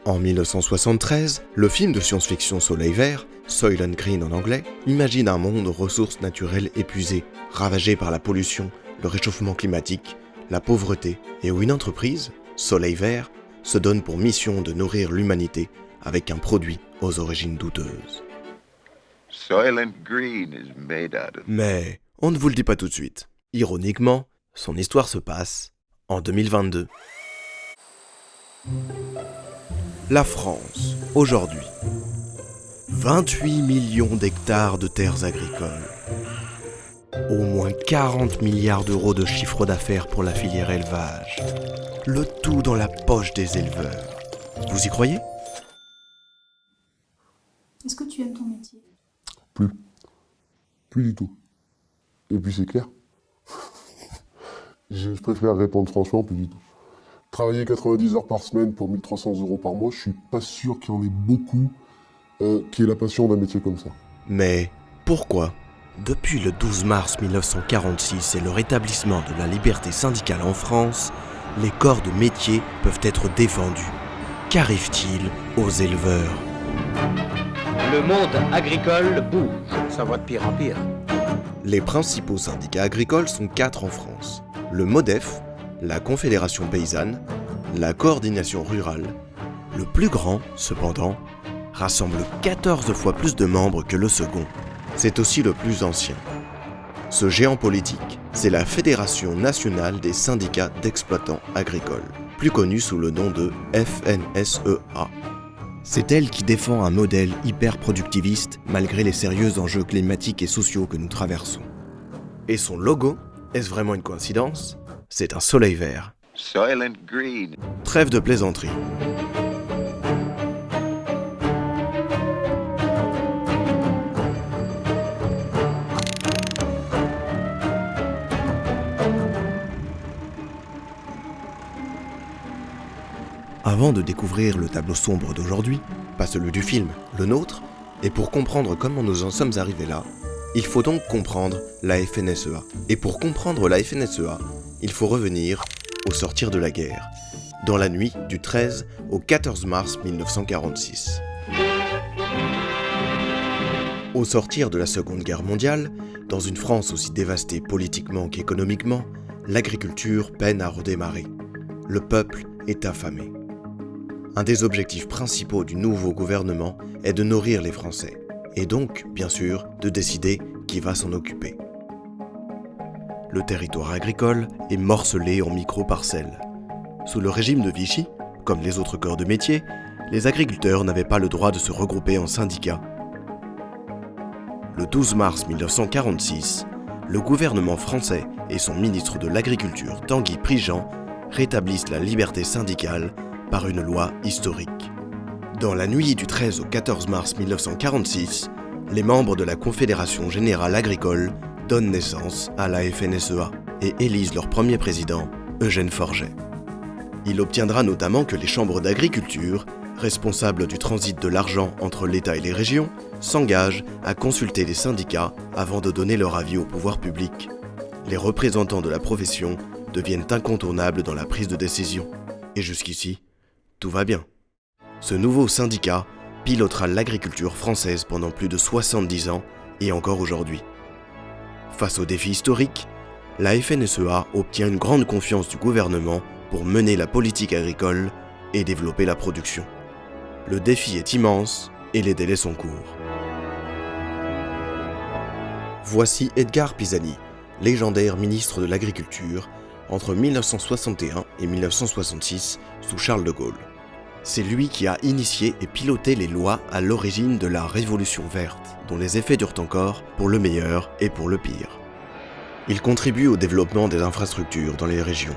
En 1973, le film de science-fiction Soleil Vert, Soylent Green en anglais, imagine un monde aux ressources naturelles épuisées, ravagé par la pollution, le réchauffement climatique, la pauvreté, et où une entreprise, Soleil Vert, se donne pour mission de nourrir l'humanité avec un produit aux origines douteuses. Soylent Green is made out of... Mais on ne vous le dit pas tout de suite. Ironiquement, son histoire se passe en 2022. La France, aujourd'hui. 28 millions d'hectares de terres agricoles. Au moins 40 milliards d'euros de chiffre d'affaires pour la filière élevage. Le tout dans la poche des éleveurs. Vous y croyez ? Est-ce que tu aimes ton métier ? Plus du tout. Et puis c'est clair. Je préfère répondre franchement, plus du tout. Travailler 90 heures par semaine pour 1300 € par mois, je suis pas sûr qu'il y en ait beaucoup qui aient la passion d'un métier comme ça. Mais pourquoi ? Depuis le 12 mars 1946 et le rétablissement de la liberté syndicale en France, les corps de métier peuvent être défendus. Qu'arrive-t-il aux éleveurs ? Le monde agricole bouge. Ça va de pire en pire. Les principaux syndicats agricoles sont 4 en France. Le MODEF, la Confédération paysanne, la Coordination rurale. Le plus grand, cependant, rassemble 14 fois plus de membres que le second. C'est aussi le plus ancien. Ce géant politique, c'est la Fédération nationale des syndicats d'exploitants agricoles, plus connue sous le nom de FNSEA. C'est elle qui défend un modèle hyper-productiviste malgré les sérieux enjeux climatiques et sociaux que nous traversons. Et son logo, est-ce vraiment une coïncidence ? C'est un soleil vert. Soylent Green. Trêve de plaisanterie. Avant de découvrir le tableau sombre d'aujourd'hui, pas celui du film, le nôtre, et pour comprendre comment nous en sommes arrivés là, il faut donc comprendre la FNSEA. Et pour comprendre la FNSEA, il faut revenir au sortir de la guerre, dans la nuit du 13 au 14 mars 1946. Au sortir de la Seconde Guerre mondiale, dans une France aussi dévastée politiquement qu'économiquement, l'agriculture peine à redémarrer. Le peuple est affamé. Un des objectifs principaux du nouveau gouvernement est de nourrir les Français, et donc, bien sûr, de décider qui va s'en occuper. Le territoire agricole est morcelé en micro-parcelles. Sous le régime de Vichy, comme les autres corps de métier, les agriculteurs n'avaient pas le droit de se regrouper en syndicats. Le 12 mars 1946, le gouvernement français et son ministre de l'Agriculture, Tanguy Prigent, rétablissent la liberté syndicale par une loi historique. Dans la nuit du 13 au 14 mars 1946, les membres de la Confédération générale agricole donnent naissance à la FNSEA et élisent leur premier président, Eugène Forget. Il obtiendra notamment que les chambres d'agriculture, responsables du transit de l'argent entre l'État et les régions, s'engagent à consulter les syndicats avant de donner leur avis au pouvoir public. Les représentants de la profession deviennent incontournables dans la prise de décision. Et jusqu'ici, tout va bien. Ce nouveau syndicat pilotera l'agriculture française pendant plus de 70 ans et encore aujourd'hui. Face aux défis historiques, la FNSEA obtient une grande confiance du gouvernement pour mener la politique agricole et développer la production. Le défi est immense et les délais sont courts. Voici Edgar Pisani, légendaire ministre de l'Agriculture, entre 1961 et 1966 sous Charles de Gaulle. C'est lui qui a initié et piloté les lois à l'origine de la Révolution verte, dont les effets durent encore pour le meilleur et pour le pire. Il contribue au développement des infrastructures dans les régions,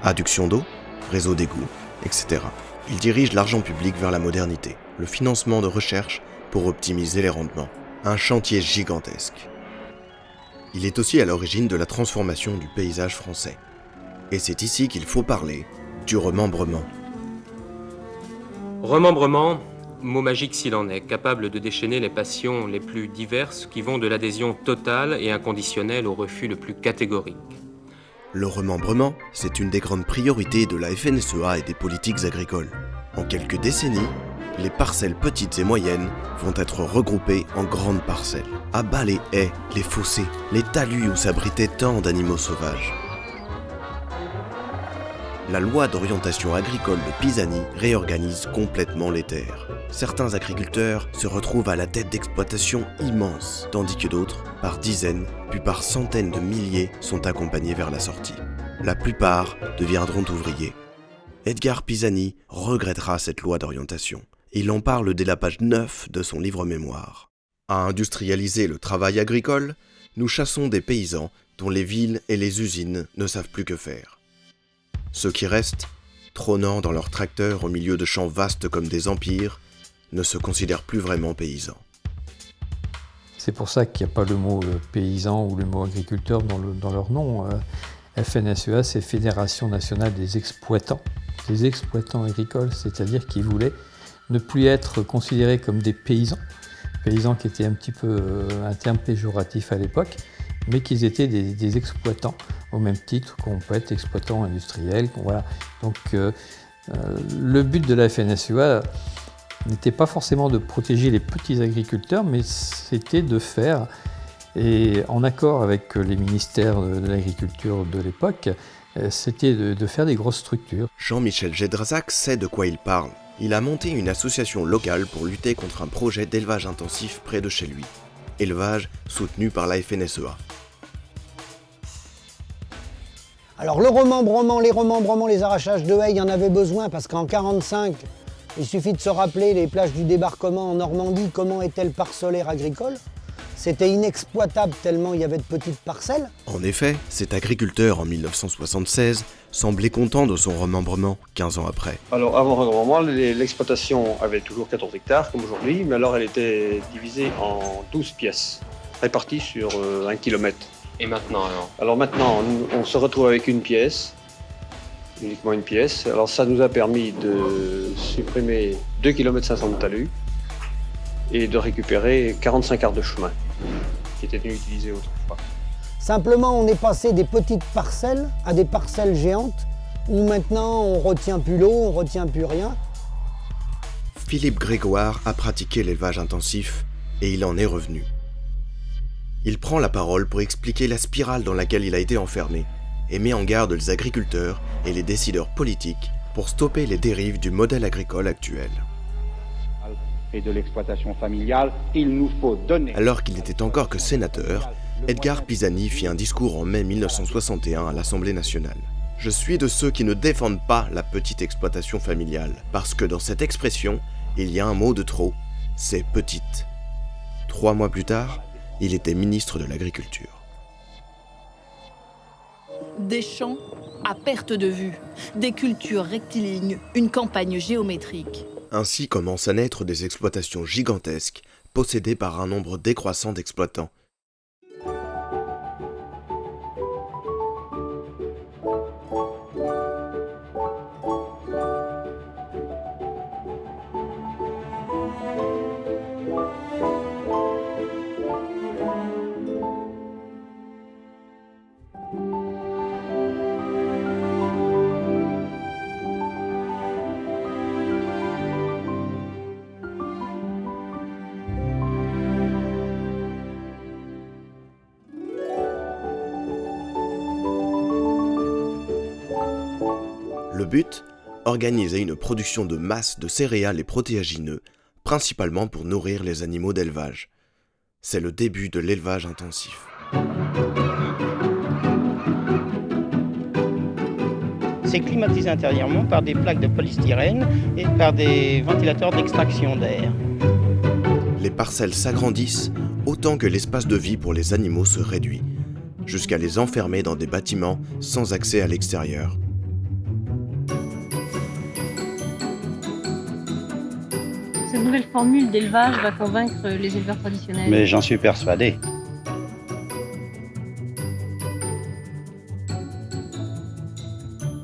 adduction d'eau, réseau d'égouts, etc. Il dirige l'argent public vers la modernité, le financement de recherche pour optimiser les rendements. Un chantier gigantesque. Il est aussi à l'origine de la transformation du paysage français. Et c'est ici qu'il faut parler du remembrement. Remembrement, mot magique s'il en est, capable de déchaîner les passions les plus diverses qui vont de l'adhésion totale et inconditionnelle au refus le plus catégorique. Le remembrement, c'est une des grandes priorités de la FNSEA et des politiques agricoles. En quelques décennies, les parcelles petites et moyennes vont être regroupées en grandes parcelles. À bas les haies, les fossés, les talus où s'abritaient tant d'animaux sauvages. La loi d'orientation agricole de Pisani réorganise complètement les terres. Certains agriculteurs se retrouvent à la tête d'exploitations immenses, tandis que d'autres, par dizaines, puis par centaines de milliers, sont accompagnés vers la sortie. La plupart deviendront ouvriers. Edgar Pisani regrettera cette loi d'orientation. Il en parle dès la page 9 de son livre mémoire. À industrialiser le travail agricole, nous chassons des paysans dont les villes et les usines ne savent plus que faire. Ceux qui restent, trônant dans leurs tracteurs au milieu de champs vastes comme des empires, ne se considèrent plus vraiment paysans. C'est pour ça qu'il n'y a pas le mot paysan ou le mot agriculteur dans leur nom. FNSEA, c'est Fédération nationale des exploitants agricoles, c'est-à-dire qu'ils voulaient ne plus être considérés comme des paysans qui étaient un petit peu un terme péjoratif à l'époque, mais qu'ils étaient des exploitants, au même titre qu'on peut être exploitant industriel. Voilà. Donc le but de la FNSEA n'était pas forcément de protéger les petits agriculteurs, mais c'était de faire, et en accord avec les ministères de l'agriculture de l'époque, c'était de faire des grosses structures. Jean-Michel Gédrazac sait de quoi il parle. Il a monté une association locale pour lutter contre un projet d'élevage intensif près de chez lui. Élevage soutenu par la FNSEA. Alors le remembrement, les arrachages de haies, il y en avait besoin parce qu'en 1945, il suffit de se rappeler les plages du débarquement en Normandie, comment était le parcellaire agricole. C'était inexploitable tellement il y avait de petites parcelles. En effet, cet agriculteur en 1976 semblait content de son remembrement 15 ans après. Alors avant le remembrement, l'exploitation avait toujours 14 hectares comme aujourd'hui, mais alors elle était divisée en 12 pièces, réparties sur 1 kilomètre. Et maintenant alors? Alors maintenant, on se retrouve avec une pièce, uniquement une pièce. Alors ça nous a permis de supprimer 2,5 km de talus et de récupérer 45 quarts de chemin qui étaient utilisés autrefois. Simplement, on est passé des petites parcelles à des parcelles géantes où maintenant on ne retient plus l'eau, on ne retient plus rien. Philippe Grégoire a pratiqué l'élevage intensif et il en est revenu. Il prend la parole pour expliquer la spirale dans laquelle il a été enfermé et met en garde les agriculteurs et les décideurs politiques pour stopper les dérives du modèle agricole actuel. Et de l'exploitation familiale, il nous faut donner... Alors qu'il n'était encore que sénateur, Edgar Pisani fit un discours en mai 1961 à l'Assemblée nationale. Je suis de ceux qui ne défendent pas la petite exploitation familiale, parce que dans cette expression, il y a un mot de trop, c'est petite. 3 mois plus tard, il était ministre de l'Agriculture. Des champs à perte de vue, des cultures rectilignes, une campagne géométrique. Ainsi commencent à naître des exploitations gigantesques, possédées par un nombre décroissant d'exploitants. Le but, organiser une production de masse de céréales et protéagineux, principalement pour nourrir les animaux d'élevage. C'est le début de l'élevage intensif. C'est climatisé intérieurement par des plaques de polystyrène et par des ventilateurs d'extraction d'air. Les parcelles s'agrandissent autant que l'espace de vie pour les animaux se réduit, jusqu'à les enfermer dans des bâtiments sans accès à l'extérieur. Cette nouvelle formule d'élevage va convaincre les éleveurs traditionnels. Mais j'en suis persuadé.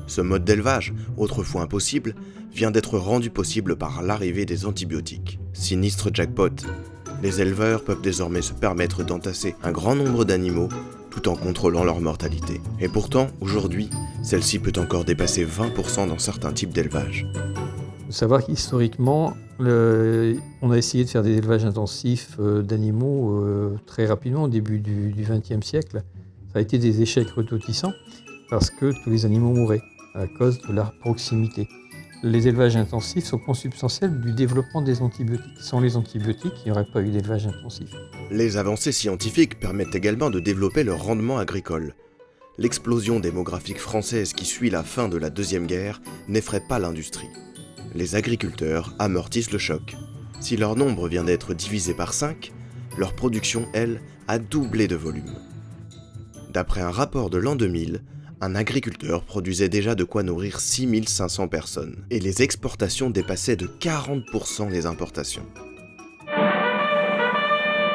Ce mode d'élevage, autrefois impossible, vient d'être rendu possible par l'arrivée des antibiotiques. Sinistre jackpot. Les éleveurs peuvent désormais se permettre d'entasser un grand nombre d'animaux tout en contrôlant leur mortalité. Et pourtant, aujourd'hui, celle-ci peut encore dépasser 20% dans certains types d'élevage. faut savoir qu'historiquement, on a essayé de faire des élevages intensifs d'animaux très rapidement au début du XXe siècle. Ça a été des échecs retentissants parce que tous les animaux mouraient à cause de leur proximité. Les élevages intensifs sont consubstantiels du développement des antibiotiques. Sans les antibiotiques, il n'y aurait pas eu d'élevage intensif. Les avancées scientifiques permettent également de développer le rendement agricole. L'explosion démographique française qui suit la fin de la Deuxième Guerre n'effraie pas l'industrie. Les agriculteurs amortissent le choc. Si leur nombre vient d'être divisé par 5, leur production, elle, a doublé de volume. D'après un rapport de l'an 2000, un agriculteur produisait déjà de quoi nourrir 6500 personnes, et les exportations dépassaient de 40% les importations.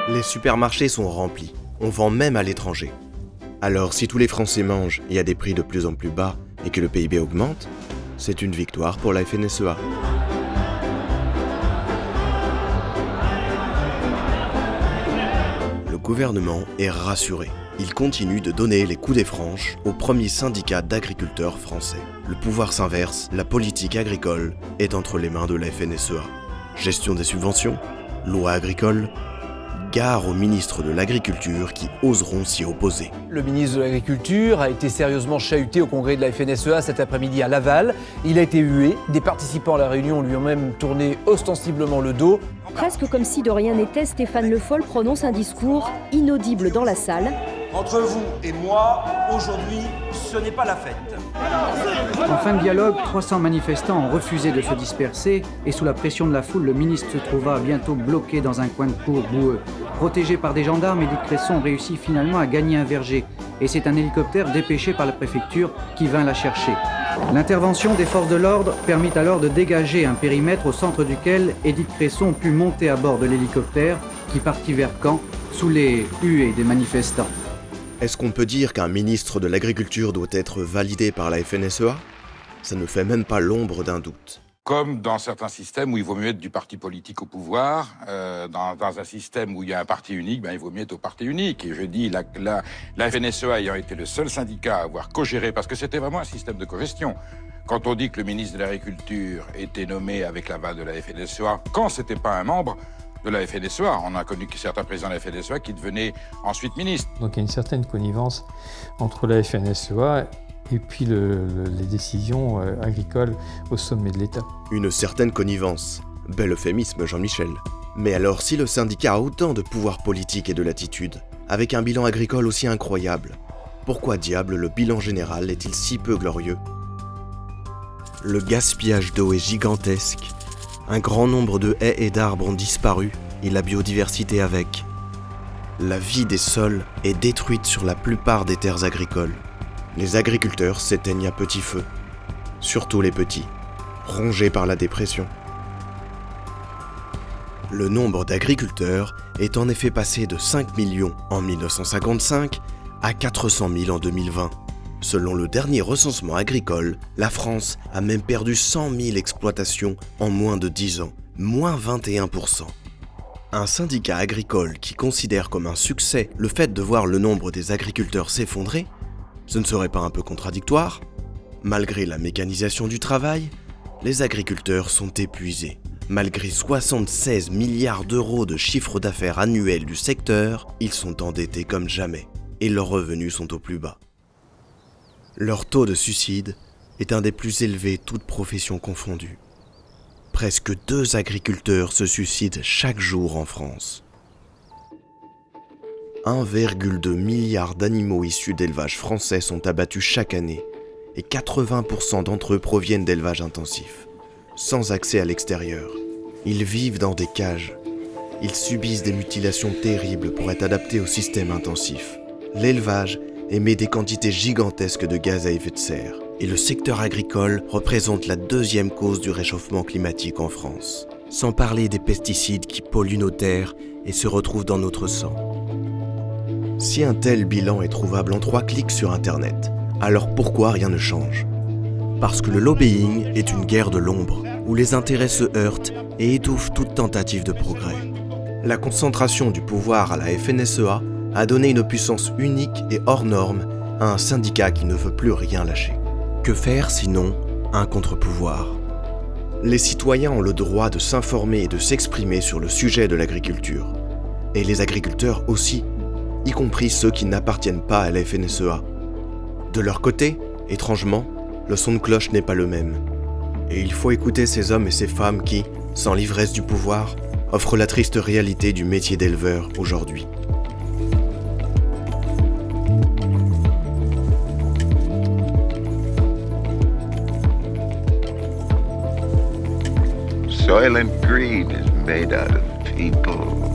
Les supermarchés sont remplis, on vend même à l'étranger. Alors si tous les Français mangent et à des prix de plus en plus bas et que le PIB augmente, c'est une victoire pour la FNSEA. Le gouvernement est rassuré. Il continue de donner les coups des franches au premier syndicat d'agriculteurs français. Le pouvoir s'inverse, la politique agricole est entre les mains de la FNSEA. Gestion des subventions, loi agricole, gare aux ministres de l'Agriculture qui oseront s'y opposer. Le ministre de l'Agriculture a été sérieusement chahuté au congrès de la FNSEA cet après-midi à Laval. Il a été hué. Des participants à la réunion lui ont même tourné ostensiblement le dos. Presque comme si de rien n'était, Stéphane Le Foll prononce un discours inaudible dans la salle. Entre vous et moi, aujourd'hui, ce n'est pas la fête. En fin de dialogue, 300 manifestants ont refusé de se disperser et sous la pression de la foule, le ministre se trouva bientôt bloqué dans un coin de cour boueux. Protégé par des gendarmes, Édith Cresson réussit finalement à gagner un verger. Et c'est un hélicoptère dépêché par la préfecture qui vint la chercher. L'intervention des forces de l'ordre permit alors de dégager un périmètre au centre duquel Édith Cresson put monter à bord de l'hélicoptère qui partit vers Caen sous les huées des manifestants. Est-ce qu'on peut dire qu'un ministre de l'Agriculture doit être validé par la FNSEA ? Ça ne fait même pas l'ombre d'un doute. Comme dans certains systèmes où il vaut mieux être du parti politique au pouvoir, dans un système où il y a un parti unique, il vaut mieux être au parti unique. Et je dis, la FNSEA ayant été le seul syndicat à avoir co-géré, parce que c'était vraiment un système de cogestion. Quand on dit que le ministre de l'Agriculture était nommé avec l'aval de la FNSEA, quand c'était pas un membre de la FNSEA, on a connu certains présidents de la FNSEA qui devenaient ensuite ministres. Donc il y a une certaine connivence entre la FNSEA et puis les décisions agricoles au sommet de l'État. Une certaine connivence. Bel euphémisme, Jean-Michel. Mais alors, si le syndicat a autant de pouvoir politique et de latitude, avec un bilan agricole aussi incroyable, pourquoi diable le bilan général est-il si peu glorieux ? Le gaspillage d'eau est gigantesque. Un grand nombre de haies et d'arbres ont disparu, et la biodiversité avec. La vie des sols est détruite sur la plupart des terres agricoles. Les agriculteurs s'éteignent à petit feu, surtout les petits, rongés par la dépression. Le nombre d'agriculteurs est en effet passé de 5 millions en 1955 à 400 000 en 2020. Selon le dernier recensement agricole, la France a même perdu 100 000 exploitations en moins de 10 ans, moins 21%. Un syndicat agricole qui considère comme un succès le fait de voir le nombre des agriculteurs s'effondrer, ce ne serait pas un peu contradictoire ? Malgré la mécanisation du travail, les agriculteurs sont épuisés. Malgré 76 milliards d'euros de chiffre d'affaires annuel du secteur, ils sont endettés comme jamais et leurs revenus sont au plus bas. Leur taux de suicide est un des plus élevés toutes professions confondues. Presque 2 agriculteurs se suicident chaque jour en France. 1,2 milliard d'animaux issus d'élevage français sont abattus chaque année et 80% d'entre eux proviennent d'élevage intensif, sans accès à l'extérieur. Ils vivent dans des cages. Ils subissent des mutilations terribles pour être adaptés au système intensif. L'élevage émet des quantités gigantesques de gaz à effet de serre et le secteur agricole représente la 2e cause du réchauffement climatique en France. Sans parler des pesticides qui polluent nos terres et se retrouvent dans notre sang. Si un tel bilan est trouvable en 3 clics sur Internet, alors pourquoi rien ne change ? Parce que le lobbying est une guerre de l'ombre, où les intérêts se heurtent et étouffent toute tentative de progrès. La concentration du pouvoir à la FNSEA a donné une puissance unique et hors norme à un syndicat qui ne veut plus rien lâcher. Que faire sinon un contre-pouvoir ? Les citoyens ont le droit de s'informer et de s'exprimer sur le sujet de l'agriculture. Et les agriculteurs aussi, y compris ceux qui n'appartiennent pas à la FNSEA. De leur côté, étrangement, le son de cloche n'est pas le même. Et il faut écouter ces hommes et ces femmes qui, sans l'ivresse du pouvoir, offrent la triste réalité du métier d'éleveur aujourd'hui. Soylent Green is made out of people.